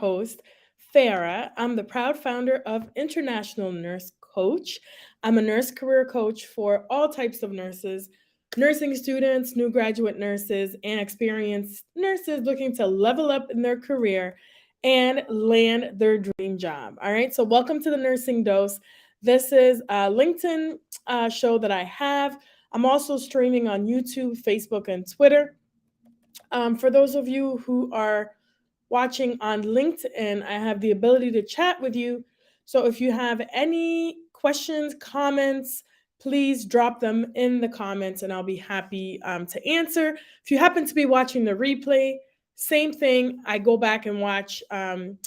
host, Farah. I'm the proud founder of International Nurse Coach. I'm a nurse career coach for all types of nurses, nursing students, new graduate nurses, and experienced nurses looking to level up in their career and land their dream job. All right, so welcome to the Nursing Dose. This is a LinkedIn show that I have. I'm also streaming on YouTube, Facebook, and Twitter. For those of you who are watching on LinkedIn, I have the ability to chat with you. So if you have any questions, comments, please drop them in the comments and I'll be happy to answer. If you happen to be watching the replay, same thing. I go back and watch the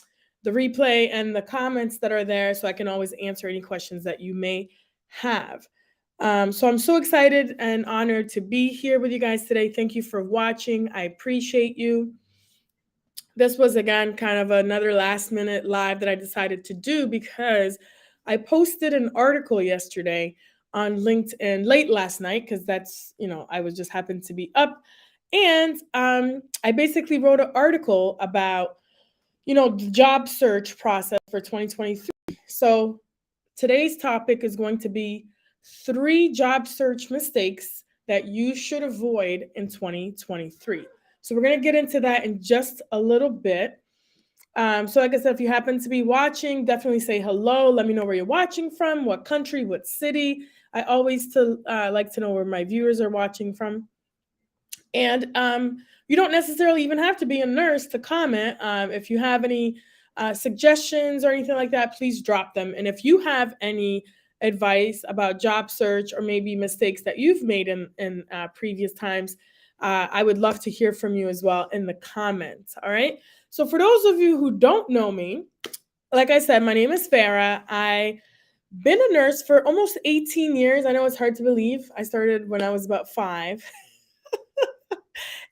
replay and the comments that are there so I can always answer any questions that you may have. So I'm so excited and honored to be here with you guys today. Thank you for watching. I appreciate you. This was, again, kind of another last minute live that I decided to do because I posted an article yesterday on LinkedIn late last night because that's, I was just happened to be up. And I basically wrote an article about, the job search process for 2023. So today's topic is going to be 3 job search mistakes that you should avoid in 2023. So we're going to get into that in just a little bit. So like I said, if you happen to be watching, definitely say hello. Let me know where you're watching from, what country, what city. I always like to know where my viewers are watching from. And you don't necessarily even have to be a nurse to comment. If you have any suggestions or anything like that, please drop them. And if you have any advice about job search or maybe mistakes that you've made in previous times, I would love to hear from you as well in the comments. All right. So for those of you who don't know me, like I said, my name is Farah. I've been a nurse for almost 18 years. I know it's hard to believe. I started when I was about 5.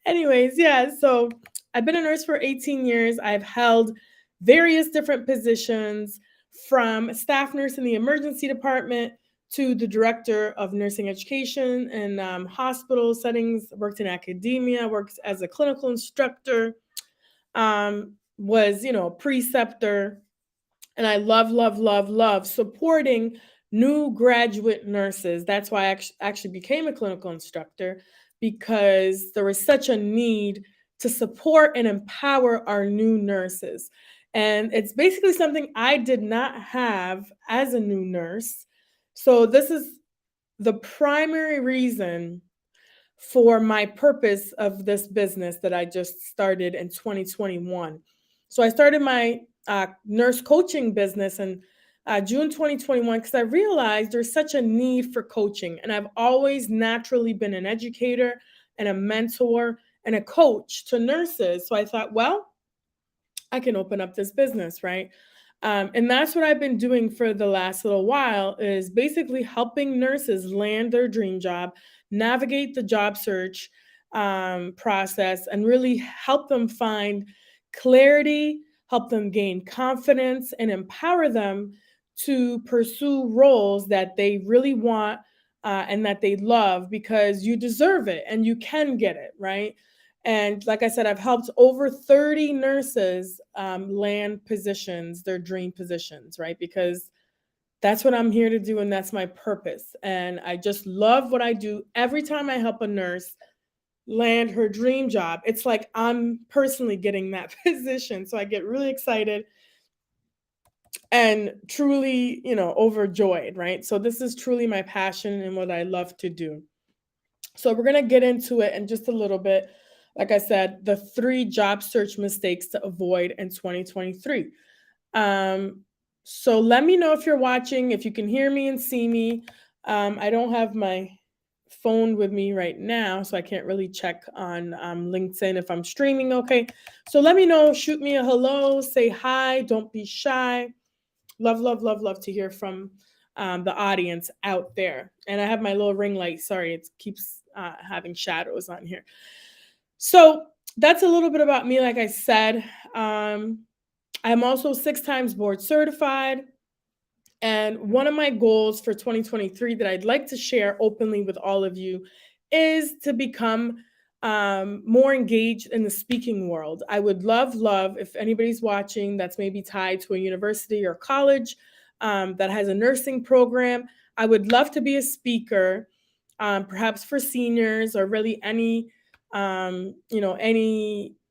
Anyways, yeah, so I've been a nurse for 18 years. I've held various different positions from staff nurse in the emergency department to the director of nursing education in hospital settings, worked in academia, worked as a clinical instructor, was, preceptor. And I love supporting new graduate nurses. That's why I actually became a clinical instructor, because there was such a need to support and empower our new nurses. And it's basically something I did not have as a new nurse. So this is the primary reason for my purpose of this business that I just started in 2021. So I started my nurse coaching business in June 2021 because I realized there's such a need for coaching. And I've always naturally been an educator and a mentor and a coach to nurses. So I thought, well, I can open up this business, right? And that's what I've been doing for the last little while, is basically helping nurses land their dream job, navigate the job search process, and really help them find clarity, help them gain confidence, and empower them to pursue roles that they really want and that they love, because you deserve it and you can get it, right? And like I said, I've helped over 30 nurses land positions, their dream positions, right? Because that's what I'm here to do and that's my purpose. And I just love what I do. Every time I help a nurse land her dream job, it's like I'm personally getting that position. So I get really excited and truly, overjoyed, right? So this is truly my passion and what I love to do. So we're going to get into it in just a little bit. Like I said, the 3 job search mistakes to avoid in 2023. So let me know if you're watching, if you can hear me and see me. I don't have my phone with me right now, so I can't really check on LinkedIn if I'm streaming. Okay. So let me know. Shoot me a hello. Say hi. Don't be shy. Love to hear from the audience out there. And I have my little ring light. Sorry, it keeps having shadows on here. So that's a little bit about me. Like I said, I'm also 6 times board certified. And one of my goals for 2023 that I'd like to share openly with all of you is to become more engaged in the speaking world. I would love if anybody's watching that's maybe tied to a university or college that has a nursing program. I would love to be a speaker, perhaps for seniors or really any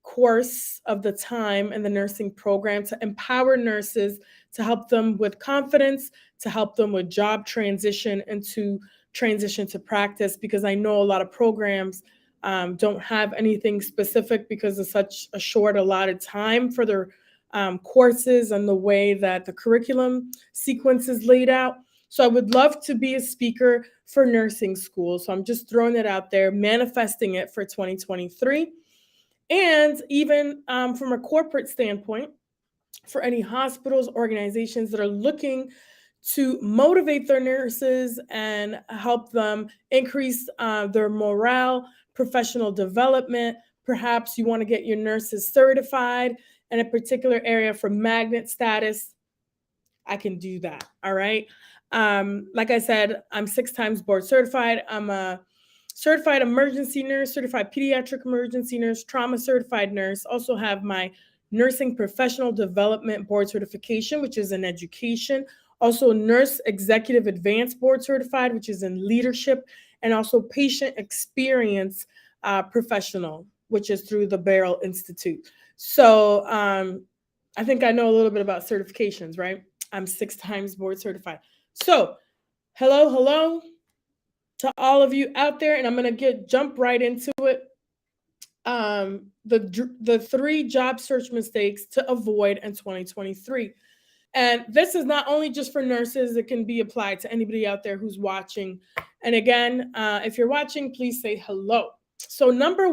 course of the time in the nursing program to empower nurses, to help them with confidence, to help them with job transition and to transition to practice, because I know a lot of programs don't have anything specific because of such a short allotted time for their courses and the way that the curriculum sequence is laid out. So I would love to be a speaker for nursing school. So I'm just throwing it out there, manifesting it for 2023. And even from a corporate standpoint, for any hospitals, organizations that are looking to motivate their nurses and help them increase their morale, professional development. Perhaps you want to get your nurses certified in a particular area for magnet status. I can do that. All right. Like I said, I'm 6 times board certified. I'm a certified emergency nurse, certified pediatric emergency nurse, trauma certified nurse. Also have my nursing professional development board certification, which is in education. Also nurse executive advanced board certified, which is in leadership, and also patient experience professional, which is through the Barrel Institute. So I think I know a little bit about certifications, right? I'm 6 times board certified. So hello to all of you out there, and I'm gonna jump right into it. The 3 job search mistakes to avoid in 2023. And this is not only just for nurses, it can be applied to anybody out there who's watching. And again, if you're watching, please say hello. So the number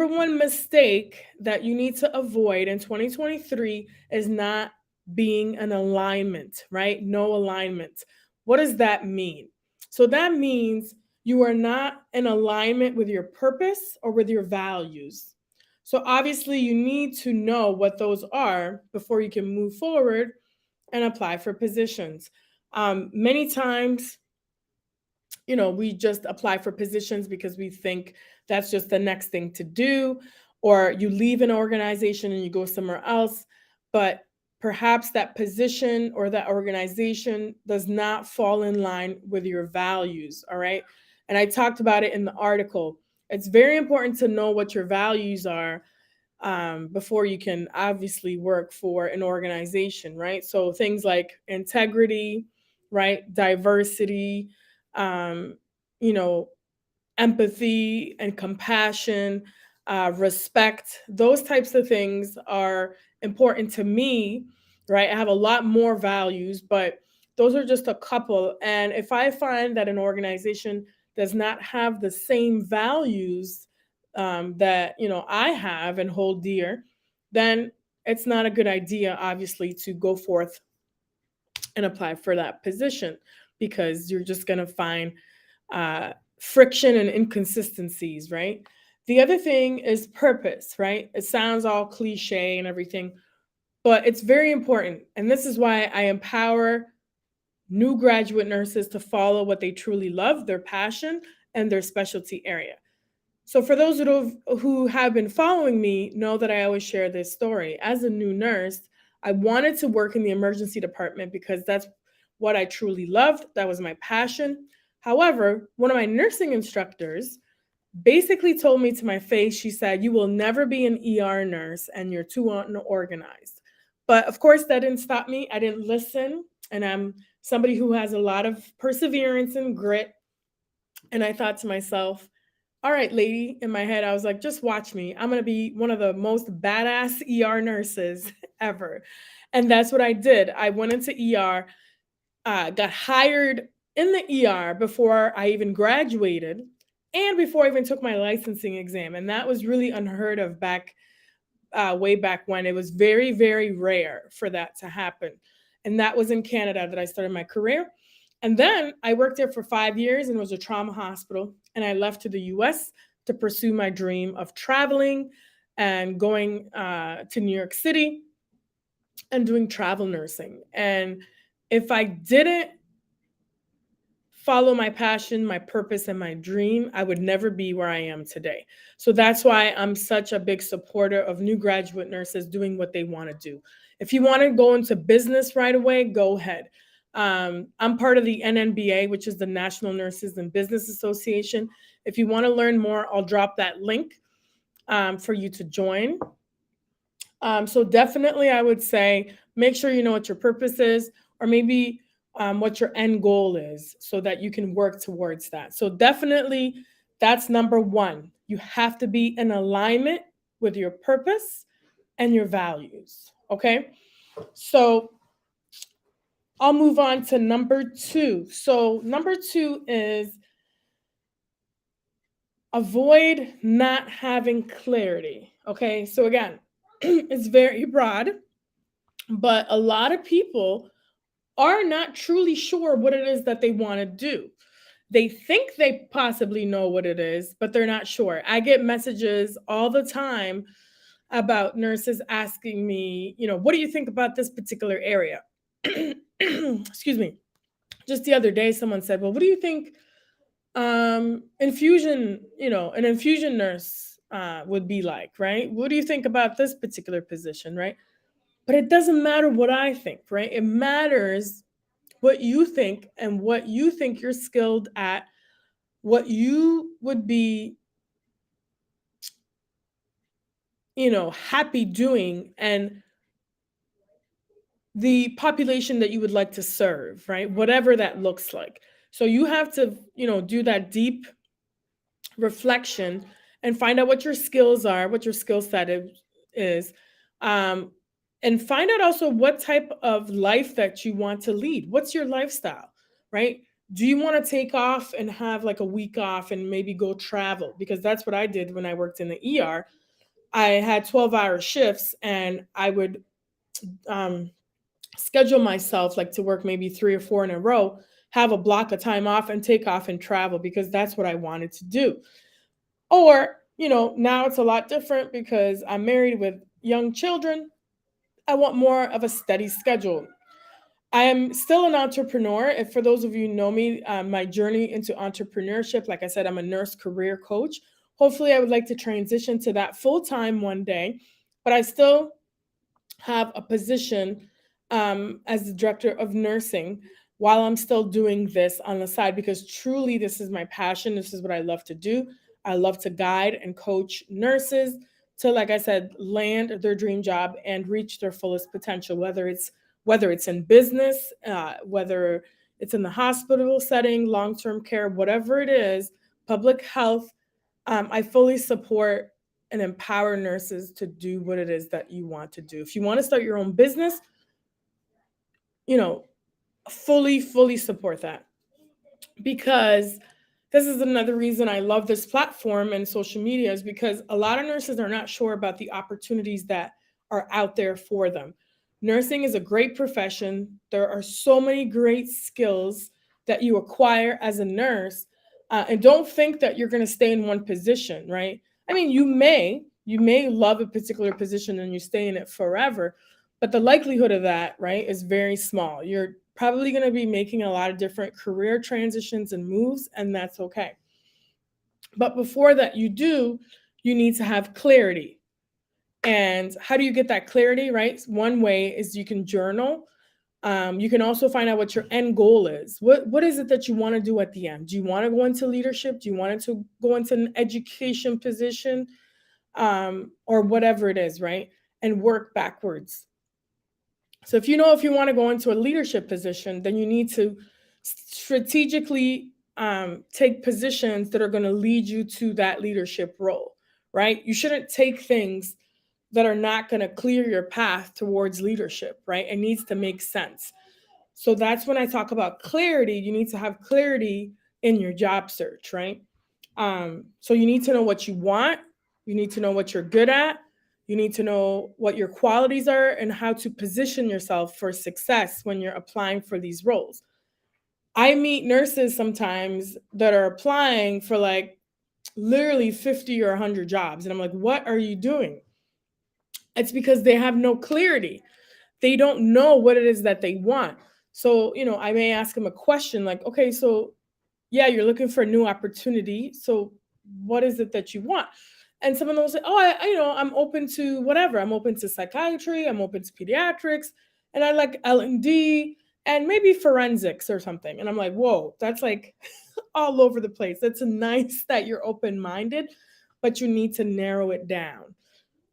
one mistake that you need to avoid in 2023 is not being in alignment, right? No alignment. What does that mean? So that means you are not in alignment with your purpose or with your values. So obviously, you need to know what those are before you can move forward and apply for positions. Many times, we just apply for positions because we think that's just the next thing to do, or you leave an organization and you go somewhere else, but perhaps that position or that organization does not fall in line with your values, all right? And I talked about it in the article. It's very important to know what your values are before you can obviously work for an organization, right? So things like integrity, right? Diversity, um, you know, empathy and compassion, respect, those types of things are important to me, right? I have a lot more values, but those are just a couple. And if I find that an organization does not have the same values that I have and hold dear, then it's not a good idea, obviously, to go forth and apply for that position, because you're just going to find uh, friction and inconsistencies, right? The other thing is purpose, right? It sounds all cliche and everything, but it's very important. And this is why I empower new graduate nurses to follow what they truly love, their passion, and their specialty area. So, for those who have been following me, know that I always share this story. As a new nurse, I wanted to work in the emergency department because that's what I truly loved. That was my passion. However, one of my nursing instructors basically told me to my face, she said, "You will never be an ER nurse and you're too unorganized." But of course, that didn't stop me. I didn't listen. And I'm somebody who has a lot of perseverance and grit. And I thought to myself, all right, lady, in my head, I was like, just watch me. I'm going to be one of the most badass ER nurses ever. And that's what I did. I went into ER, got hired in the ER before I even graduated and before I even took my licensing exam. And that was really unheard of way back when. It was very, very rare for that to happen. And that was in Canada that I started my career. And then I worked there for 5 years and it was a trauma hospital. And I left to the US to pursue my dream of traveling and going to New York City and doing travel nursing. And if I didn't follow my passion, my purpose, and my dream, I would never be where I am today. So that's why I'm such a big supporter of new graduate nurses doing what they want to do. If you want to go into business right away, go ahead. I'm part of the NNBA, which is the National Nurses and Business Association. If you want to learn more, I'll drop that link for you to join. So definitely, I would say make sure you know what your purpose is, or maybe what your end goal is, so that you can work towards that. So definitely, that's number one. You have to be in alignment with your purpose and your values. Okay. So I'll move on to number two. So number two is avoid not having clarity. Okay. So again, it's very broad, but a lot of people are not truly sure what it is that they want to do. They think they possibly know what it is, but they're not sure. I get messages all the time about nurses asking me, what do you think about this particular area? Excuse me. Just the other day, someone said, well, what do you think infusion, an infusion nurse would be like, right? What do you think about this particular position, right? But it doesn't matter what I think, right? It matters what you think and what you think you're skilled at, what you would be, happy doing, and the population that you would like to serve, right? Whatever that looks like. So you have to, do that deep reflection and find out what your skills are, what your skill set is, um, and find out also what type of life that you want to lead. What's your lifestyle, right? Do you want to take off and have like a week off and maybe go travel? Because that's what I did when I worked in the ER. I had 12-hour shifts, and I would um, schedule myself like to work maybe three or four in a row, have a block of time off, and take off and travel because that's what I wanted to do. Or, now it's a lot different because I'm married with young children. I want more of a steady schedule. I am still an entrepreneur. If for those of you who know me, my journey into entrepreneurship, like I said, I'm a nurse career coach. Hopefully, I would like to transition to that full time one day, but I still have a position as the director of nursing while I'm still doing this on the side, because truly this is my passion. This is what I love to do. I love to guide and coach nurses to, like I said, land their dream job and reach their fullest potential, whether it's in business, whether it's in the hospital setting, long-term care, whatever it is, public health. I fully support and empower nurses to do what it is that you want to do. If you want to start your own business, you know, fully support that, because this is another reason I love this platform and social media, is because a lot of nurses are not sure about the opportunities that are out there for them. Nursing is a great profession. There are so many great skills that you acquire as a nurse. And don't think that you're going to stay in one position, right? I mean, you may love a particular position and you stay in it forever, but the likelihood of that, right, is very small. You're probably going to be making a lot of different career transitions and moves, and that's okay. But before that, you need to have clarity. And how do you get that clarity, right? One way is you can journal. You can also find out what your end goal is. What is it that you want to do at the end? Do you want to go into leadership? Do you want to go into an education position, or whatever it is, right? And work backwards. So if you want to go into a leadership position, then you need to strategically take positions that are going to lead you to that leadership role, right? You shouldn't take things that are not going to clear your path towards leadership, right? It needs to make sense. So that's when I talk about clarity. You need to have clarity in your job search, right? So you need to know what you want. You need to know what you're good at. You need to know what your qualities are and how to position yourself for success when you're applying for these roles. I meet nurses sometimes that are applying for like literally 50 or 100 jobs. And I'm like, what are you doing? It's because they have no clarity. They don't know what it is that they want. So, I may ask them a question like, okay, so yeah, you're looking for a new opportunity. So what is it that you want? And someone will say, oh, I'm open to whatever. I'm open to psychiatry. I'm open to pediatrics, and I like L&D and maybe forensics or something. And I'm like, whoa, that's like all over the place. It's nice that you're open minded, but you need to narrow it down,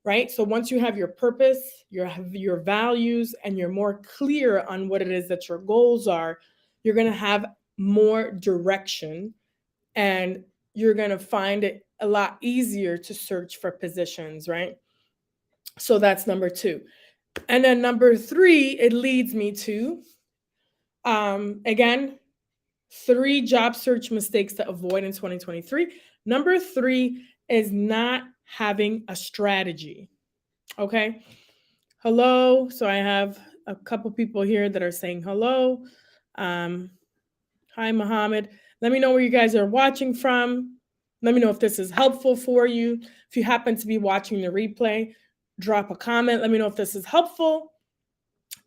right? So once you have your purpose, your values, and you're more clear on what it is that your goals are, you're going to have more direction, and you're going to find it a lot easier to search for positions, right? So that's number 2. And then number 3, it leads me to again, 3 job search mistakes to avoid in 2023. Number 3 is not having a strategy. Okay. Hello. So I have a couple people here that are saying hello. Um, Hi, Mohammed. Let me know where you guys are watching from. Let me know if this is helpful for you. If you happen to be watching the replay, drop a comment. Let me know if this is helpful.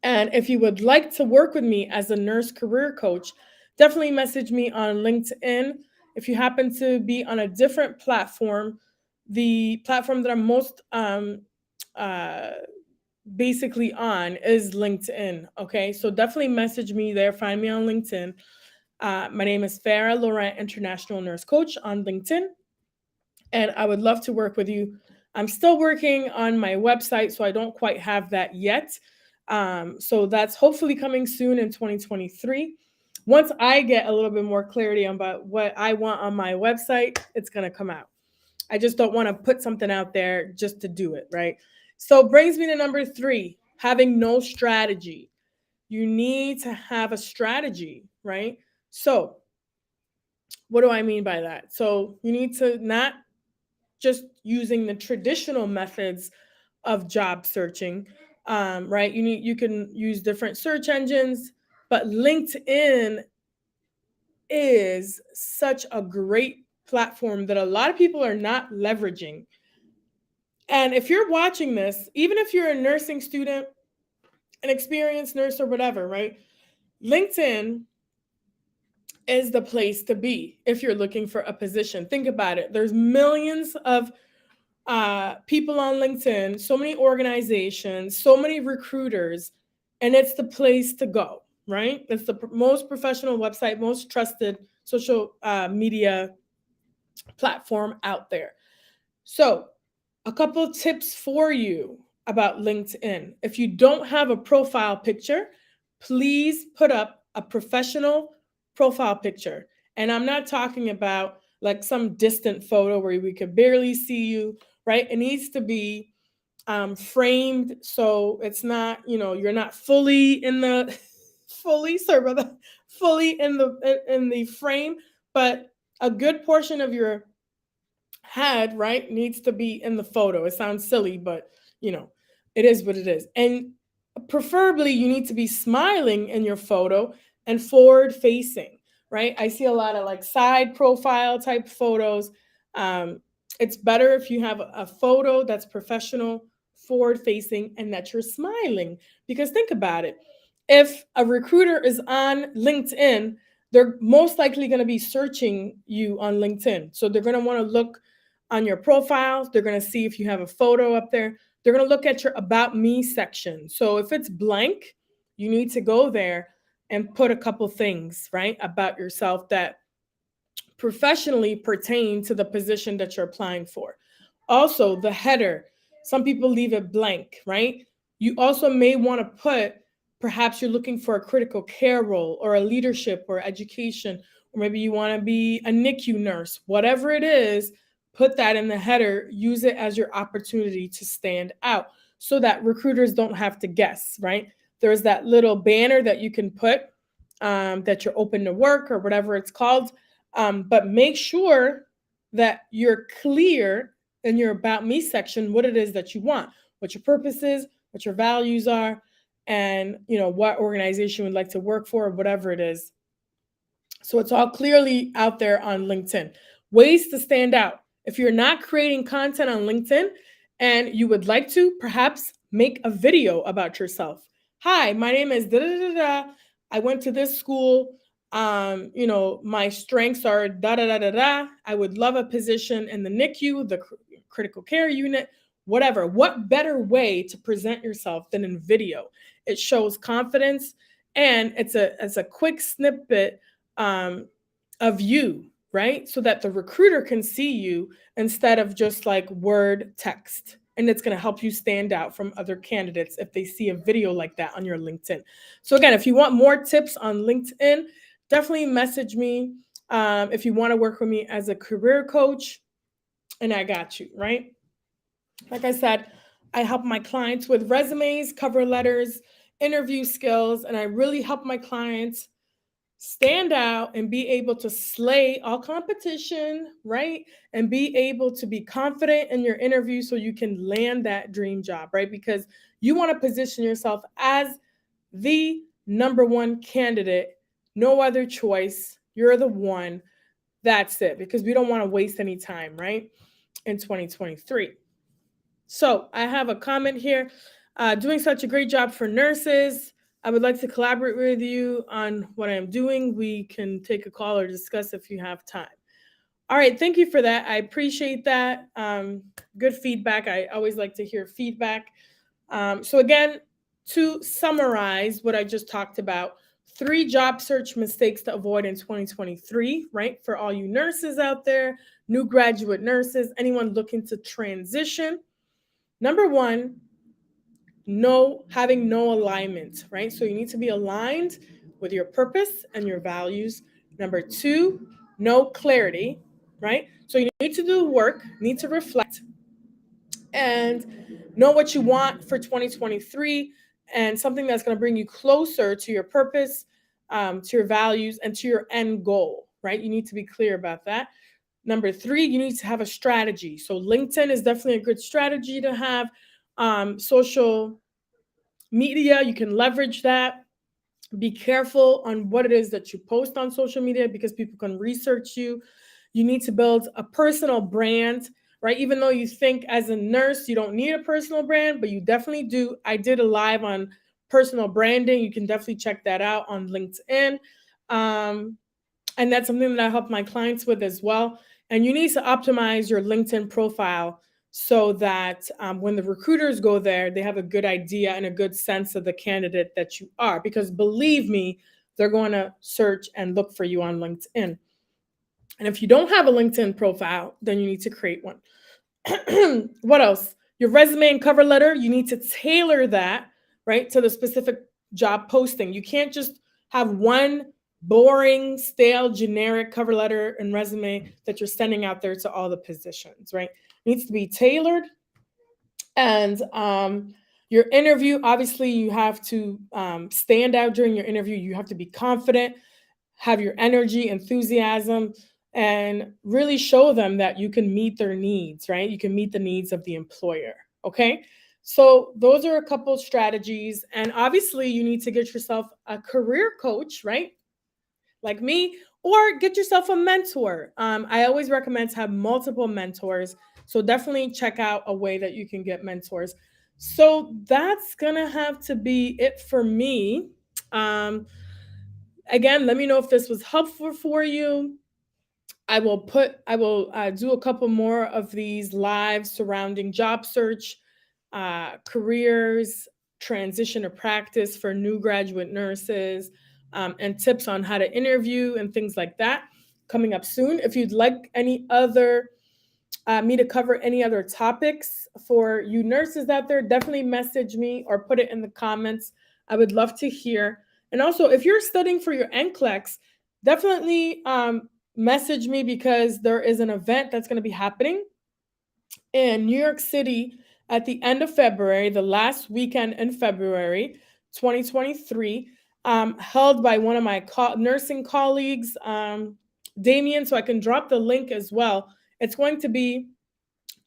And if you would like to work with me as a nurse career coach, definitely message me on LinkedIn. If you happen to be on a different platform, the platform that I'm most uh, basically on is LinkedIn. Okay, so definitely message me there. Find me on LinkedIn. My name is Farah Laurent, International Nurse Coach on LinkedIn, and I would love to work with you. I'm still working on my website, so I don't quite have that yet. So that's hopefully coming soon in 2023. Once I get a little bit more clarity about what I want on my website, it's going to come out. I just don't want to put something out there just to do it, right? So brings me to number 3, having no strategy. You need to have a strategy, right? So what do I mean by that? So you need to not just using the traditional methods of job searching, right? You can use different search engines, but LinkedIn is such a great platform that a lot of people are not leveraging. And if you're watching this, even if you're a nursing student, an experienced nurse, or whatever, right? LinkedIn is the place to be if you're looking for a position. Think about it. There's millions of people on LinkedIn, so many organizations, so many recruiters, and it's the place to go, right? It's the most professional website, most trusted social media platform out there. So, a couple tips for you about LinkedIn. If you don't have a profile picture, please put up a professional profile picture. And I'm not talking about like some distant photo where we could barely see you, right? It needs to be framed so it's not, you're not fully in the fully, sorry about that, fully in the frame, but a good portion of your head, right, needs to be in the photo. It sounds silly, but you know, it is what it is. And preferably, you need to be smiling in your photo and forward facing, right? I see a lot of like side profile type photos. Um, it's better if you have a photo that's professional, forward facing, and that you're smiling. Because think about it, if a recruiter is on LinkedIn, they're most likely going to be searching you on LinkedIn. So they're going to want to look on your profiles. They're going to see if you have a photo up there. They're going to look at your About Me section. So if it's blank, you need to go there and put a couple things, right, about yourself that professionally pertain to the position that you're applying for. Also, the header, some people leave it blank, right? You also may want to put, perhaps you're looking for a critical care role or a leadership or education, or maybe you want to be a NICU nurse, whatever it is, put that in the header, use it as your opportunity to stand out so that recruiters don't have to guess, right? There's that little banner that you can put that you're open to work or whatever it's called. But make sure that you're clear in your About Me section what it is that you want, what your purpose is, what your values are, and what organization you would like to work for, whatever it is. So it's all clearly out there on LinkedIn. Ways to stand out. If you're not creating content on LinkedIn and you would like to, perhaps make a video about yourself. Hi, my name is da da da da. I went to this school. My strengths are da da da da da. I would love a position in the NICU, the critical care unit, whatever. What better way to present yourself than in video? It shows confidence, and it's a quick snippet um, of you, right? So that the recruiter can see you instead of just like word text. And it's going to help you stand out from other candidates if they see a video like that on your LinkedIn. So, again, if you want more tips on LinkedIn, definitely message me if you want to work with me as a career coach, and I got you, right? Like I said, I help my clients with resumes, cover letters, interview skills, and I really help my clients stand out and be able to slay all competition, right? And be able to be confident in your interview so you can land that dream job, right? Because you want to position yourself as the number one candidate, no other choice. You're the one. That's it, because we don't want to waste any time, right? In 2023. So I have a comment here. Doing such a great job for nurses. I would like to collaborate with you on what I'm doing. We can take a call or discuss if you have time. All right, thank you for that. I appreciate that. Good feedback. I always like to hear feedback. So, again, to summarize what I just talked about, 3 job search mistakes to avoid in 2023, right? For all you nurses out there, new graduate nurses, anyone looking to transition. Number 1, having no alignment, right? So you need to be aligned with your purpose and your values. Number 2, no clarity, right? So you need to do work, need to reflect, and know what you want for 2023, and something that's going to bring you closer to your purpose, to your values, and to your end goal, right? You need to be clear about that. Number 3, you need to have a strategy. So LinkedIn is definitely a good strategy to have. Social media, you can leverage that. Be careful on what it is that you post on social media because people can research you. You need to build a personal brand, right? Even though you think as a nurse you don't need a personal brand, but you definitely do. I did a live on personal branding. You can definitely check that out on LinkedIn. And that's something that I help my clients with as well. And you need to optimize your LinkedIn profile so that when the recruiters go there, they have a good idea and a good sense of the candidate that you are. Because believe me, they're going to search and look for you on LinkedIn. And if you don't have a LinkedIn profile, then you need to create one. What else? Your resume and cover letter, you need to tailor that, right, to the specific job posting. You can't just have one boring, stale, generic cover letter and resume that you're sending out there to all the positions, right? It needs to be tailored. And your interview, obviously, you have to stand out during your interview. You have to be confident, have your energy, enthusiasm, and really show them that you can meet their needs, right? You can meet the needs of the employer. Okay. So those are a couple strategies. And obviously, you need to get yourself a career coach, right? Like me, or get yourself a mentor. I always recommend to have multiple mentors. So definitely check out a way that you can get mentors. So that's going to have to be it for me. Um, Again, let me know if this was helpful for you. I will do a couple more of these live surrounding job search, careers, transition to practice for new graduate nurses, and tips on how to interview and things like that coming up soon. If you'd like any other me to cover any other topics for you nurses out there, definitely message me or put it in the comments. I would love to hear. And also, if you're studying for your NCLEX, definitely message me because there is an event that's going to be happening in New York City at the end of February, the last weekend in February 2023, held by one of my nursing colleagues, Damien. So I can drop the link as well. It's going to be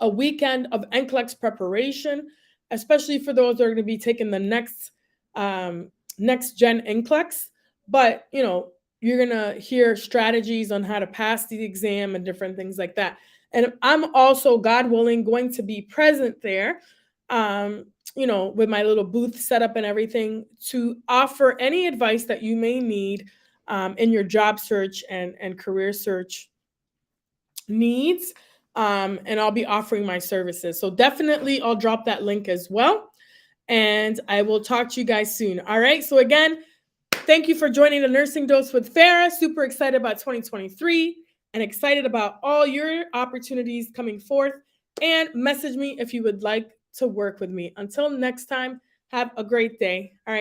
a weekend of NCLEX preparation, especially for those that are going to be taking the next gen NCLEX. But you're going to hear strategies on how to pass the exam and different things like that. And I'm also, God willing, going to be present there, with my little booth set up and everything to offer any advice that you may need in your job search and career search needs. And I'll be offering my services. So definitely I'll drop that link as well. And I will talk to you guys soon. All right. So again, thank you for joining the Nursing Dose with Farah. Super excited about 2023 and excited about all your opportunities coming forth. And message me if you would like to work with me. Until next time, have a great day. All right.